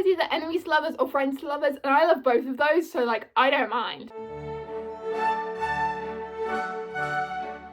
either enemies to lovers or friends to lovers, and I love both of those, so like, I don't mind.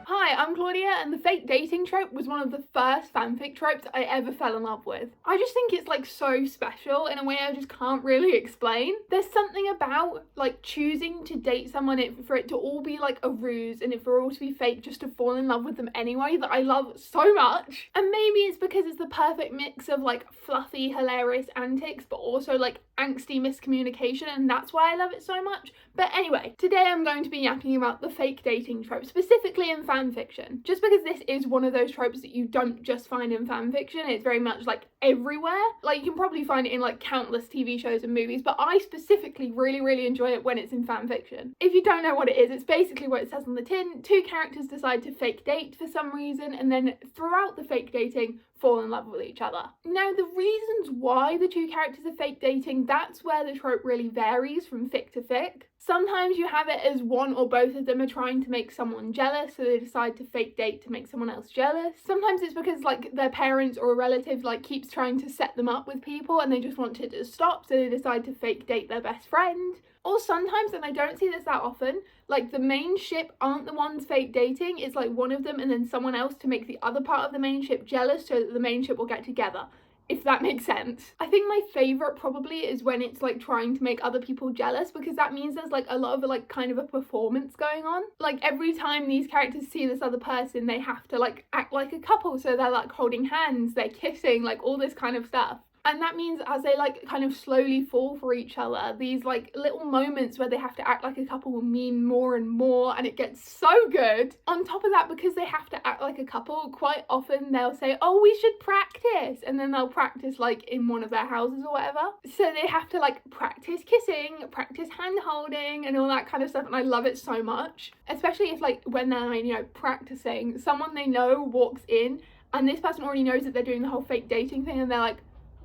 Hi, I'm Claudia, and the fake dating trope was one of the first fanfic tropes I ever fell in love with. I just think it's like so special in a way I just can't really explain. There's something about like choosing to date someone for it to all be like a ruse and for it all to be fake just to fall in love with them anyway that I love so much. And maybe it's because it's the perfect mix of like fluffy, hilarious antics but also like angsty miscommunication, and that's why I love it so much. But anyway, today I'm going to be yapping about the fake dating trope, specifically in fanfiction. Just because this is one of those tropes that you don't just find in fanfiction, it's very much like everywhere. Like you can probably find it in like countless TV shows and movies, but I specifically really enjoy it when it's in fanfiction. If you don't know what it is, it's basically what it says on the tin. Two characters decide to fake date for some reason, and then throughout the fake dating, fall in love with each other. Now, the reasons why the two characters are fake dating, that's where the trope really varies from fic to fic. Sometimes you have it as one or both of them are trying to make someone jealous, so they decide to fake date to make someone else jealous. Sometimes it's because like their parents or a relative like keeps trying to set them up with people and they just want it to stop, so they decide to fake date their best friend. Or sometimes, and I don't see this that often, like the main ship aren't the ones fake dating, it's like one of them and then someone else to make the other part of the main ship jealous so that the main ship will get together, if that makes sense. I think my favourite probably is when it's like trying to make other people jealous, because that means there's like a lot of like kind of a performance going on. Like every time these characters see this other person, they have to like act like a couple, so they're like holding hands, they're kissing, like all this kind of stuff. And that means as they like kind of slowly fall for each other, these like little moments where they have to act like a couple will mean more and more, and it gets so good. On top of that, because they have to act like a couple, quite often they'll say, oh, we should practice, and then they'll practice like in one of their houses or whatever. So they have to like practice kissing, practice hand holding and all that kind of stuff, and I love it so much. Especially if like when they're, you know, practicing, someone they know walks in and this person already knows that they're doing the whole fake dating thing, and they're like,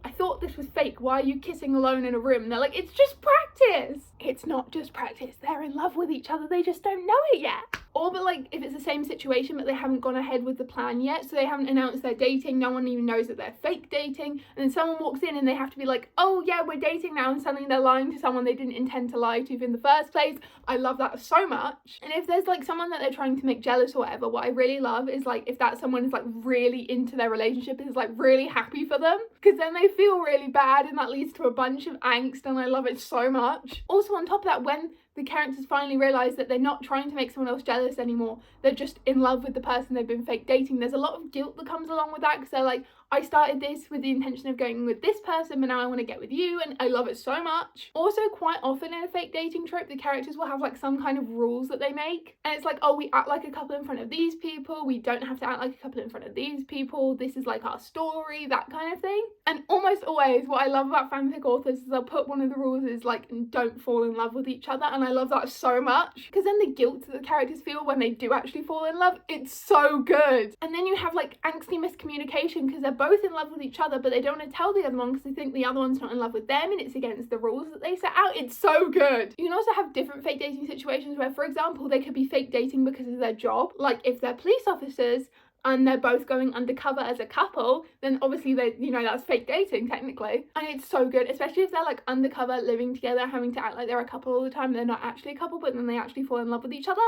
I thought this was fake, why are you kissing alone in a room? And they're like, it's just practice. It's not just practice, they're in love with each other, they just don't know it yet. Or but like if it's the same situation but they haven't gone ahead with the plan yet, so they haven't announced they're dating, no one even knows that they're fake dating, and then someone walks in and they have to be like, oh yeah, we're dating now, and suddenly they're lying to someone they didn't intend to lie to in the first place. I love that so much. And if there's like someone that they're trying to make jealous or whatever, what I really love is like if that someone is like really into their relationship, is like really happy for them, because then they feel really bad and that leads to a bunch of angst, and I love it so much. Also on top of that, when the characters finally realise that they're not trying to make someone else jealous anymore, they're just in love with the person they've been fake dating, there's a lot of guilt that comes along with that, because they're like, I started this with the intention of going with this person, but now I want to get with you, and I love it so much. Also, quite often in a fake dating trope, the characters will have like some kind of rules that they make, and it's like, oh, we act like a couple in front of these people, we don't have to act like a couple in front of these people, this is like our story, that kind of thing. And almost always, what I love about fanfic authors is they'll put one of the rules is like, don't fall in love with each other, and I love that so much, because then the guilt that the characters feel when they do actually fall in love, it's so good. And then you have like angsty miscommunication, because they're both in love with each other but they don't want to tell the other one because they think the other one's not in love with them and it's against the rules that they set out. It's so good. You can also have different fake dating situations where, for example, they could be fake dating because of their job. Like if they're police officers and they're both going undercover as a couple, then obviously they, you know, that's fake dating technically. And it's so good, especially if they're like undercover, living together, having to act like they're a couple all the time. They're not actually a couple, but then they actually fall in love with each other.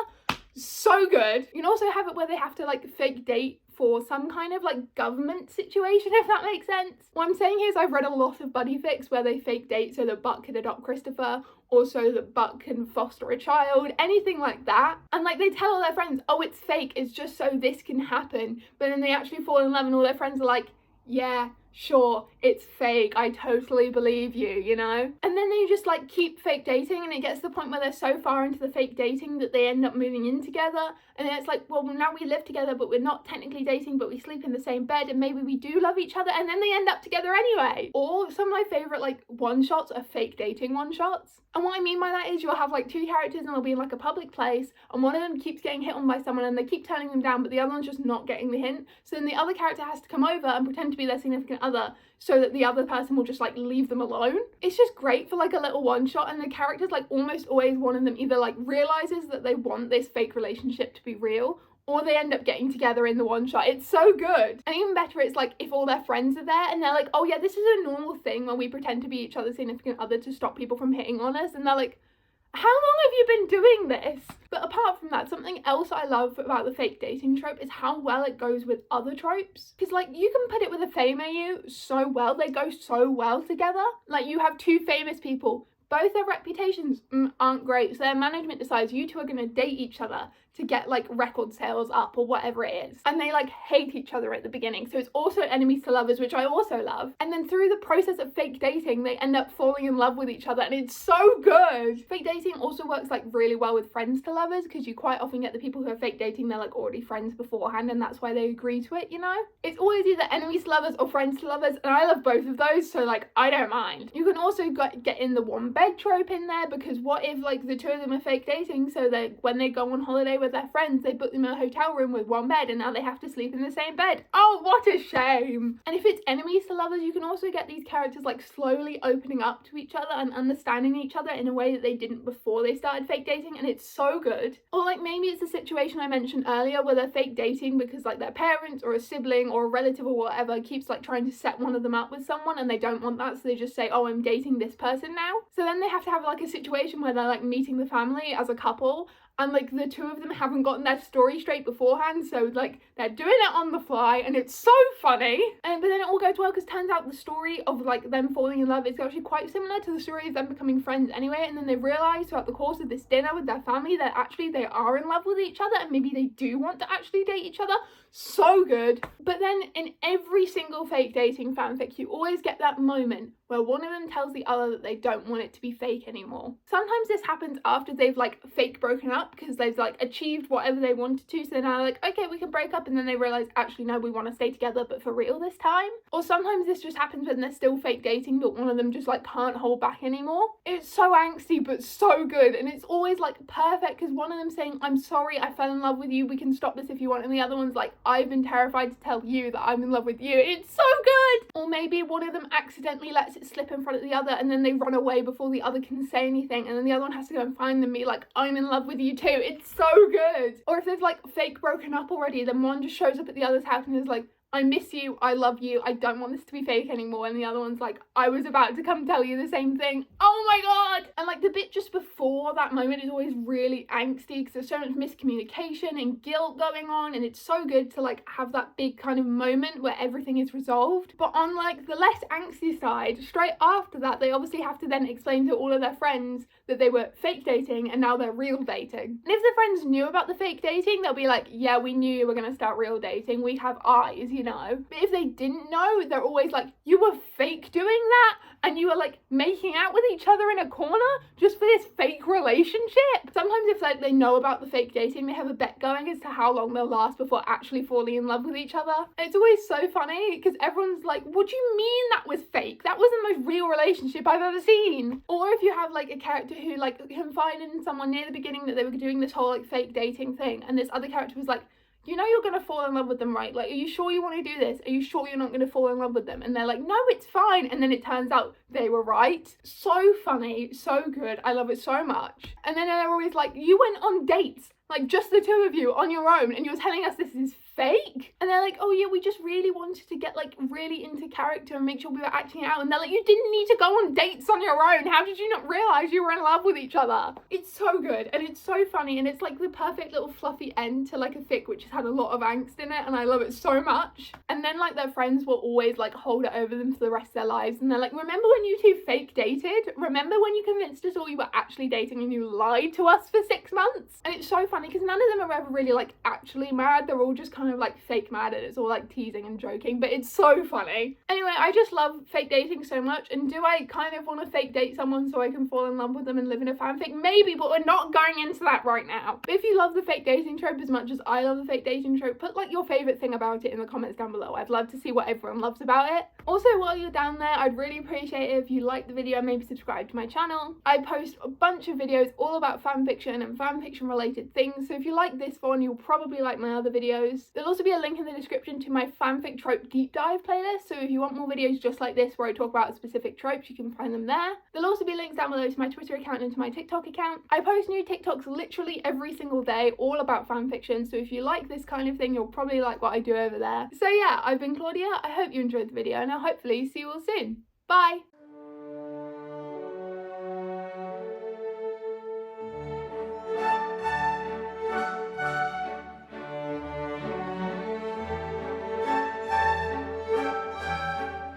So good. You can also have it where they have to like fake date for some kind of like government situation, if that makes sense. What I'm saying here is I've read a lot of buddy fics where they fake date so that Buck can adopt Christopher, or so that Buck can foster a child, anything like that. And like they tell all their friends, oh, it's fake, it's just so this can happen. But then they actually fall in love and all their friends are like, yeah, sure, it's fake, I totally believe you, you know? And then they just like keep fake dating, and it gets to the point where they're so far into the fake dating that they end up moving in together, and then it's like, well, now we live together but we're not technically dating, but we sleep in the same bed and maybe we do love each other, and then they end up together anyway. Or some of my favourite like one-shots are fake dating one-shots. And what I mean by that is you'll have like two characters and they'll be in like a public place, and one of them keeps getting hit on by someone and they keep turning them down, but the other one's just not getting the hint. So then the other character has to come over and pretend to be their significant other so that the other person will just like leave them alone. It's just great for like a little one shot, and the characters, like almost always one of them either like realizes that they want this fake relationship to be real, or they end up getting together in the one shot. It's so good. And even better, it's like if all their friends are there and they're like, oh yeah, this is a normal thing when we pretend to be each other's significant other to stop people from hitting on us, and they're like, how long have you been doing this? But apart from that, something else I love about the fake dating trope is how well it goes with other tropes. Because like you can put it with a fame AU so well, they go so well together. Like you have two famous people, both their reputations aren't great, so their management decides you two are going to date each other to get like record sales up or whatever it is, and they like hate each other at the beginning, so it's also enemies to lovers, which I also love. And then through the process of fake dating, they end up falling in love with each other, and it's so good. Fake dating also works like really well with friends to lovers, because you quite often get the people who are fake dating, they're like already friends beforehand, and that's why they agree to it, you know? It's always either enemies to lovers or friends to lovers, and I love both of those, so like I don't mind. You can also get in the one bed trope in there, because what if like the two of them are fake dating, so that when they go on holiday with their friends, they put them in a hotel room with one bed, and now they have to sleep in the same bed. Oh, what a shame. And if it's enemies to lovers, you can also get these characters like slowly opening up to each other and understanding each other in a way that they didn't before they started fake dating, and it's so good. Or like maybe it's a situation I mentioned earlier where they're fake dating because like their parents or a sibling or a relative or whatever keeps like trying to set one of them up with someone, and they don't want that, so they just say, oh, I'm dating this person now. So then they have to have like a situation where they're like meeting the family as a couple, and like the two of them haven't gotten their story straight beforehand, so like they're doing it on the fly, and it's so funny. And but then it all goes well, because turns out the story of like them falling in love is actually quite similar to the story of them becoming friends anyway, and then they realise throughout the course of this dinner with their family that actually they are in love with each other, and maybe they do want to actually date each other. So good. But then in every single fake dating fanfic, you always get that moment where one of them tells the other that they don't want it to be fake anymore. Sometimes this happens after they've like fake broken up, because they've like achieved whatever they wanted to, so they're now like, okay, we can break up, and then they realise actually no, we want to stay together but for real this time. Or sometimes this just happens when they're still fake dating but one of them just like can't hold back anymore. It's so angsty but so good, and it's always like perfect, because one of them saying, I'm sorry, I fell in love with you, we can stop this if you want, and the other one's like, I've been terrified to tell you that I'm in love with you. It's so good. Or maybe one of them accidentally lets it slip in front of the other, and then they run away before the other can say anything, and then the other one has to go and find them and be like, I'm in love with you too. It's so good. Or if they've like fake broken up already, then one just shows up at the other's house and is like, I miss you, I love you, I don't want this to be fake anymore, and the other one's like, I was about to come tell you the same thing. Oh my god. And like the bit just before that moment is always really angsty, because there's so much miscommunication and guilt going on, and it's so good to like have that big kind of moment where everything is resolved. But on like the less angsty side, straight after that, they obviously have to then explain to all of their friends that they were fake dating and now they're real dating. And if the friends knew about the fake dating, they'll be like, yeah, we knew you were going to start real dating, we have eyes, you know. But if they didn't know, they're always like, you were fake doing that, and you were like making out with each other in a corner just for this fake relationship. Sometimes if like they know about the fake dating, they have a bet going as to how long they'll last before actually falling in love with each other. And it's always so funny, because everyone's like, what do you mean that was fake? That was the most real relationship I've ever seen. Or if you have like a character who like confided in someone near the beginning that they were doing this whole like fake dating thing, and this other character was like, you know you're going to fall in love with them, right? Like, are you sure you want to do this? Are you sure you're not going to fall in love with them? And they're like, no, it's fine. And then it turns out they were right. So funny, so good. I love it so much. And then they're always like, you went on dates, like just the two of you on your own, and you're telling us this is fake? And they're like, oh yeah, we just really wanted to get like really into character and make sure we were acting out. And they're like, you didn't need to go on dates on your own. How did you not realize you were in love with each other? It's so good, and it's so funny, and it's like the perfect little fluffy end to like a fic which has had a lot of angst in it, and I love it so much. And then like their friends will always like hold it over them for the rest of their lives, and they're like, remember when you two fake dated? Remember when you convinced us all you were actually dating and you lied to us for 6 months? And it's so funny, because none of them are ever really like actually mad. They're all just kind of like fake mad, and it's all like teasing and joking, but it's so funny. Anyway, I just love fake dating so much, and do I kind of want to fake date someone so I can fall in love with them and live in a fanfic? Maybe, but we're not going into that right now. But if you love the fake dating trope as much as I love the fake dating trope, put like your favourite thing about it in the comments down below. I'd love to see what everyone loves about it. Also, while you're down there, I'd really appreciate it if you liked the video and maybe subscribe to my channel. I post a bunch of videos all about fanfiction and fanfiction related things, so if you like this one, you'll probably like my other videos. There'll also be a link in the description to my fanfic trope deep dive playlist, so if you want more videos just like this where I talk about specific tropes, you can find them there. There'll also be links down below to my Twitter account and to my TikTok account. I post new TikToks literally every single day, all about fanfiction, so if you like this kind of thing, you'll probably like what I do over there. So yeah, I've been Claudia, I hope you enjoyed the video, and I'll hopefully see you all soon. Bye!